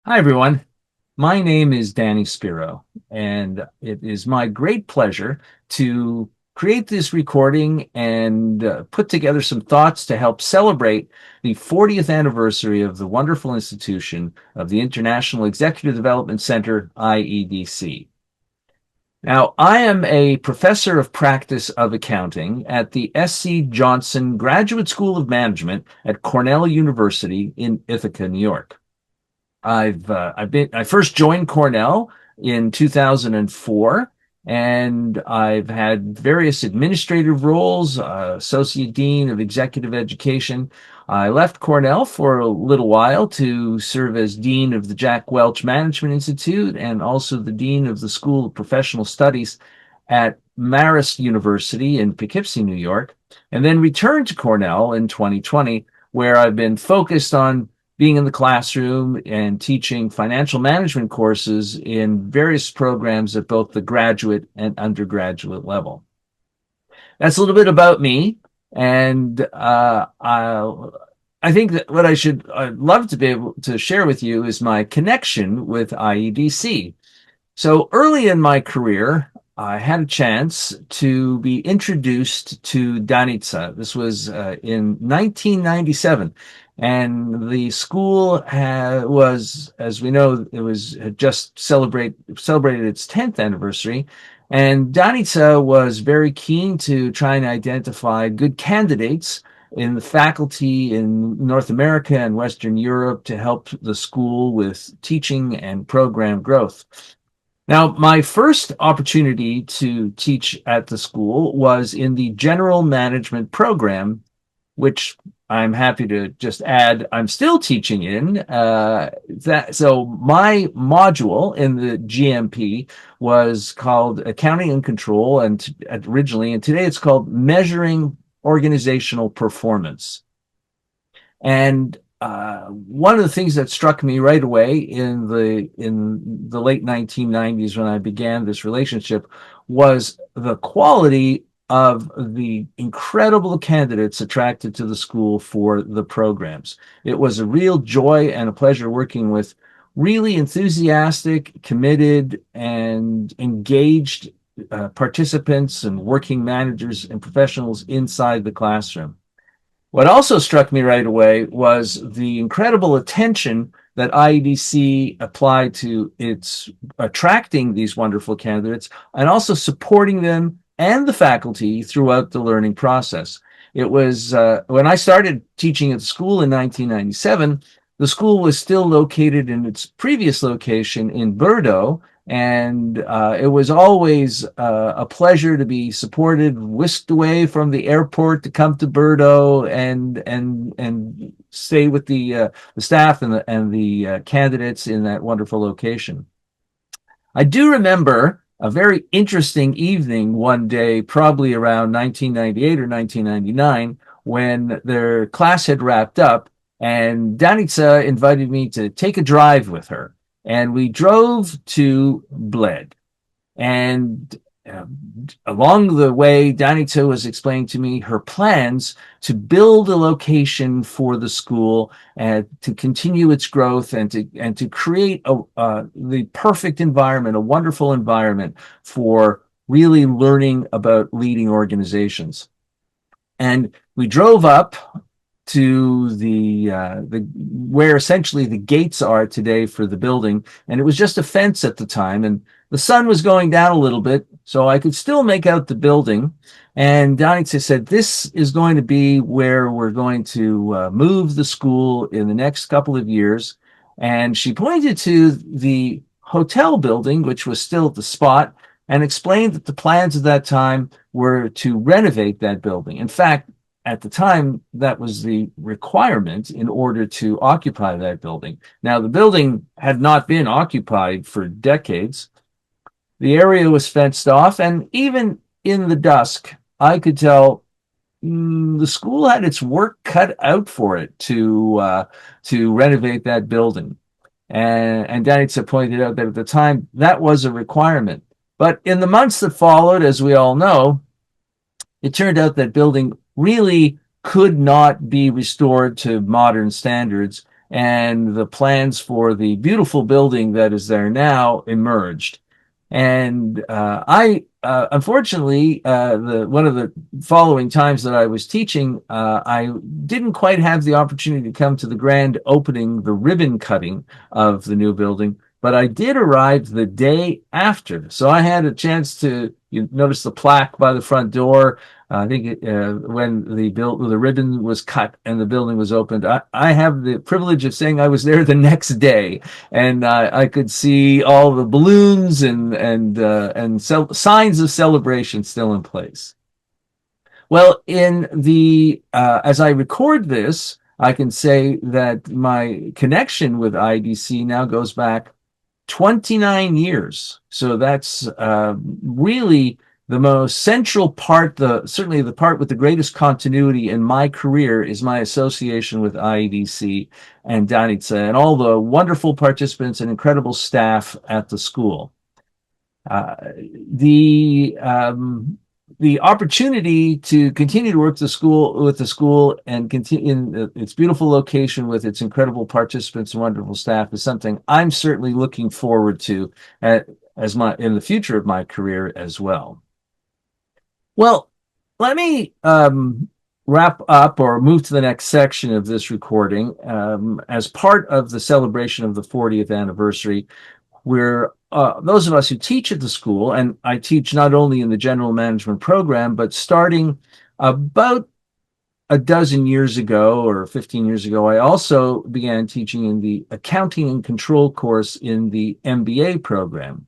Hi, everyone. My name is Danny Szpiro, and it is my great pleasure to create this recording and put together some thoughts to help celebrate the 40th anniversary of the wonderful institution of the International Executive Development Center, IEDC. Now, I am a professor of practice of accounting at the S.C. Johnson Graduate School of Management at Cornell University in Ithaca, New York. I first joined Cornell in 2004, and I've had various administrative roles, associate dean of executive education. I left Cornell for a little while to serve as dean of the Jack Welch Management Institute and also the dean of the School of Professional Studies at Marist University in Poughkeepsie, New York, and then returned to Cornell in 2020, where I've been focused on being in the classroom and teaching financial management courses in various programs at both the graduate and undergraduate level. That's a little bit about me, and I think that what I'd love to be able to share with you is my connection with IEDC. So early in my career, I had a chance to be introduced to Danica. This was in 1997. And the school was, as we know, had just celebrated its 10th anniversary. And Danica was very keen to try and identify good candidates in the faculty in North America and Western Europe to help the school with teaching and program growth. Now, my first opportunity to teach at the school was in the general management program, which I'm happy to just add, I'm still teaching in. So my module in the GMP was called Accounting and Control, and originally, and today it's called Measuring Organizational Performance. And one of the things that struck me right away in the late 1990s when I began this relationship was the quality of the incredible candidates attracted to the school for the programs. It was a real joy and a pleasure working with really enthusiastic, committed, and engaged participants and working managers and professionals inside the classroom. What also struck me right away was the incredible attention that IEDC applied to its attracting these wonderful candidates and also supporting them and the faculty throughout the learning process. It was when I started teaching at the school in 1997, the school was still located in its previous location in Brdo, and it was always a pleasure to be supported, whisked away from the airport to come to Brdo and stay with the staff and the candidates in that wonderful location. I do remember a very interesting evening one day, probably around 1998 or 1999, when their class had wrapped up, and Danica invited me to take a drive with her. And we drove to Bled. And along the way, Danica was explaining to me her plans to build a location for the school and to continue its growth and to create the perfect environment, a wonderful environment for really learning about leading organizations. And we drove up to the where essentially the gates are today for the building, and it was just a fence at the time, and the sun was going down a little bit, so I could still make out the building. And Danica said, "This is going to be where we're going to move the school in the next couple of years." And she pointed to the hotel building, which was still at the spot, and explained that the plans at that time were to renovate that building. In fact, at the time, that was the requirement in order to occupy that building. Now, the building had not been occupied for decades. The area was fenced off, and even in the dusk, I could tell the school had its work cut out for it to renovate that building. And Danica pointed out that at the time, that was a requirement. But in the months that followed, as we all know, it turned out that building really could not be restored to modern standards, and the plans for the beautiful building that is there now emerged. And I unfortunately, the one of the following times that I was teaching, I didn't quite have the opportunity to come to the grand opening, the ribbon cutting of the new building, but I did arrive the day after. So I had a chance to, you notice the plaque by the front door. I think when the ribbon was cut and the building was opened, I have the privilege of saying I was there the next day, and I could see all the balloons and signs of celebration still in place. Well, in the as I record this, I can say that my connection with IEDC now goes back 29 years. So that's really the most central part, certainly the part with the greatest continuity in my career is my association with IEDC and Danica and all the wonderful participants and incredible staff at the school. Uh, the the opportunity to continue to work with the school and continue in its beautiful location with its incredible participants and wonderful staff is something I'm certainly looking forward to as my in the future of my career as well. Well, let me wrap up or move to the next section of this recording. As part of the celebration of the 40th anniversary, where those of us who teach at the school, and I teach not only in the general management program, but starting about a dozen years ago or 15 years ago, I also began teaching in the accounting and control course in the MBA program.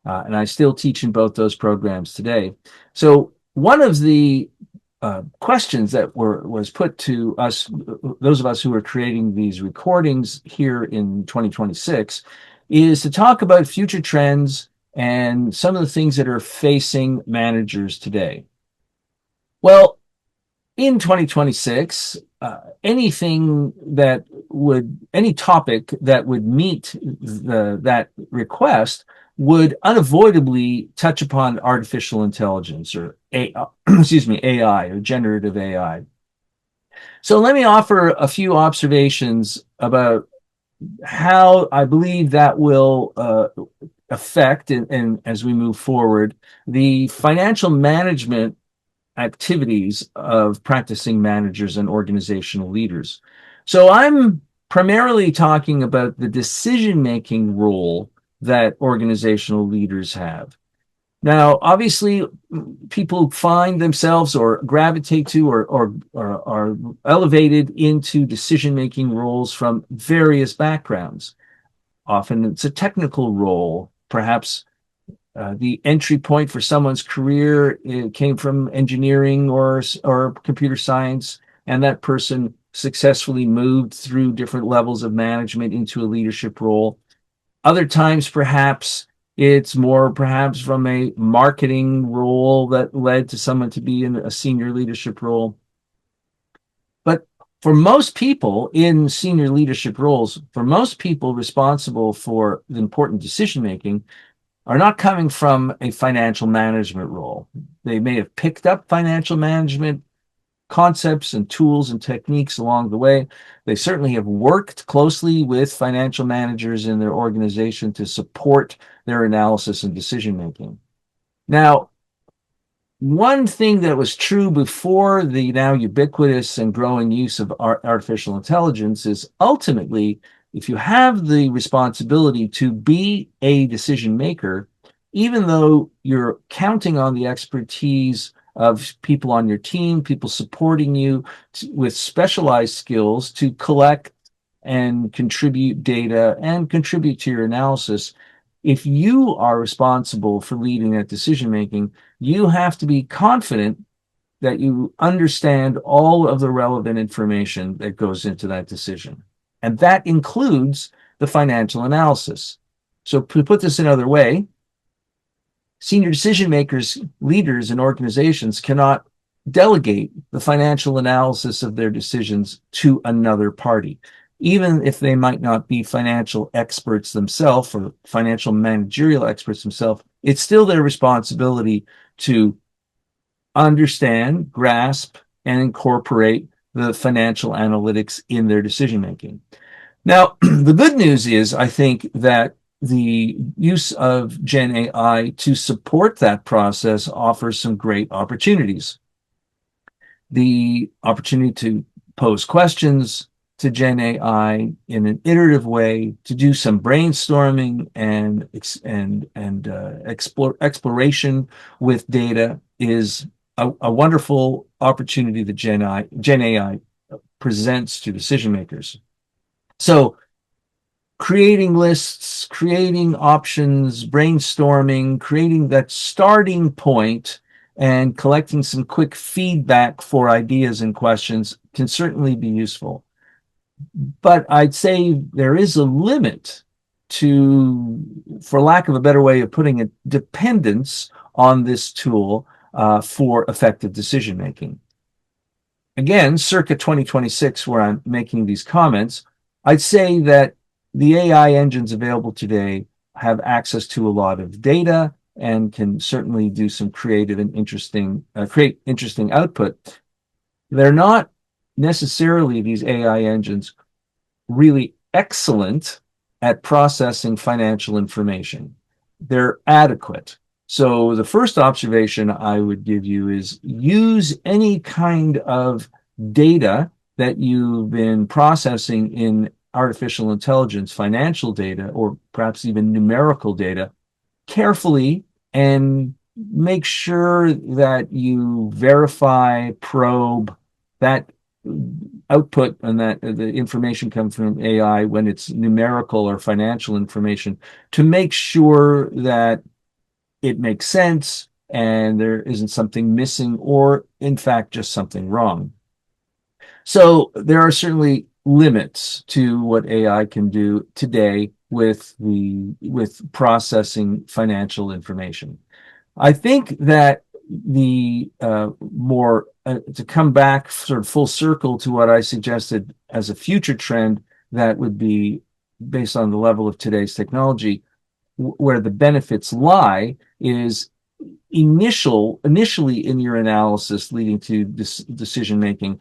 And I still teach in both those programs today. So one of the questions that was put to us, those of us who are creating these recordings here in 2026, is to talk about future trends and some of the things that are facing managers today. Well, in 2026, any topic that would meet that request would unavoidably touch upon artificial intelligence or AI or generative AI. So let me offer a few observations about how I believe that will affect, and as we move forward, the financial management activities of practicing managers and organizational leaders. So I'm primarily talking about the decision-making role that organizational leaders have. Now, obviously, people find themselves or gravitate to or are elevated into decision-making roles from various backgrounds. Often it's a technical role. Perhaps the entry point for someone's career came from engineering or computer science, and that person successfully moved through different levels of management into a leadership role. Other times, perhaps it's more perhaps from a marketing role that led to someone to be in a senior leadership role. But for most people in senior leadership roles, for most people responsible for the important decision making, are not coming from a financial management role. They may have picked up financial management concepts and tools and techniques along the way. They certainly have worked closely with financial managers in their organization to support their analysis and decision making. Now, one thing that was true before the now ubiquitous and growing use of artificial intelligence is ultimately, if you have the responsibility to be a decision maker, even though you're counting on the expertise of people on your team, people supporting you with specialized skills to collect and contribute data and contribute to your analysis, if you are responsible for leading that decision making, you have to be confident that you understand all of the relevant information that goes into that decision. And that includes the financial analysis. So to put this another way, senior decision makers, leaders, and organizations cannot delegate the financial analysis of their decisions to another party. Even if they might not be financial experts themselves or financial managerial experts themselves, it's still their responsibility to understand, grasp, and incorporate the financial analytics in their decision making. Now, the good news is, I think that the use of Gen AI to support that process offers some great opportunities. The opportunity to pose questions to Gen AI in an iterative way, to do some brainstorming and exploration with data is a wonderful opportunity that Gen AI presents to decision makers. So creating lists, creating options, brainstorming, creating that starting point and collecting some quick feedback for ideas and questions can certainly be useful. But I'd say there is a limit to, for lack of a better way of putting it, dependence on this tool for effective decision making. Again, circa 2026, where I'm making these comments, I'd say that the AI engines available today have access to a lot of data and can certainly do some creative and create interesting output. They're not necessarily, these AI engines, really excellent at processing financial information. They're adequate. So the first observation I would give you is use any kind of data that you've been processing in artificial intelligence, financial data, or perhaps even numerical data carefully, and make sure that you verify, probe that output and that the information comes from AI when it's numerical or financial information, to make sure that it makes sense and there isn't something missing or in fact just something wrong. So there are certainly limits to what AI can do today with processing financial information. I think that the more to come back sort of full circle to what I suggested as a future trend that would be based on the level of today's technology, where the benefits lie is initially in your analysis leading to this decision making,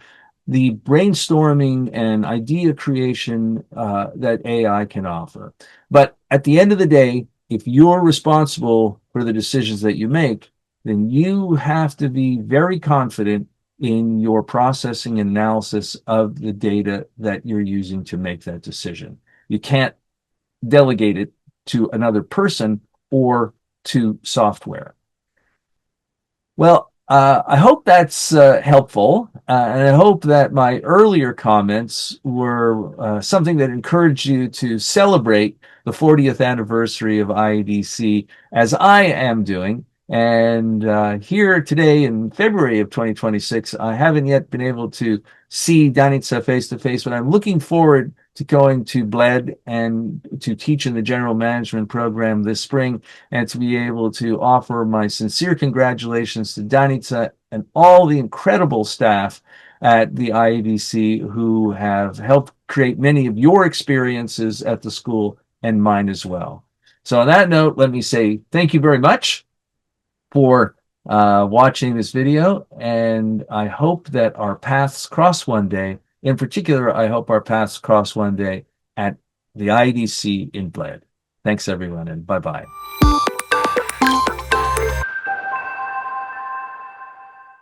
the brainstorming and idea creation that AI can offer. But at the end of the day, if you're responsible for the decisions that you make, then you have to be very confident in your processing and analysis of the data that you're using to make that decision. You can't delegate it to another person or to software. Well, I hope that's helpful, and I hope that my earlier comments were something that encouraged you to celebrate the 40th anniversary of IEDC, as I am doing. And here today in February of 2026, I haven't yet been able to see Danica face to face, but I'm looking forward to going to Bled and to teach in the general management program this spring, and to be able to offer my sincere congratulations to Danica and all the incredible staff at the IEDC who have helped create many of your experiences at the school and mine as well. So on that note, let me say thank you very much for watching this video, and I hope that our paths cross one day. In particular, I hope our paths cross one day at the IEDC in Bled. Thanks, everyone, and bye-bye.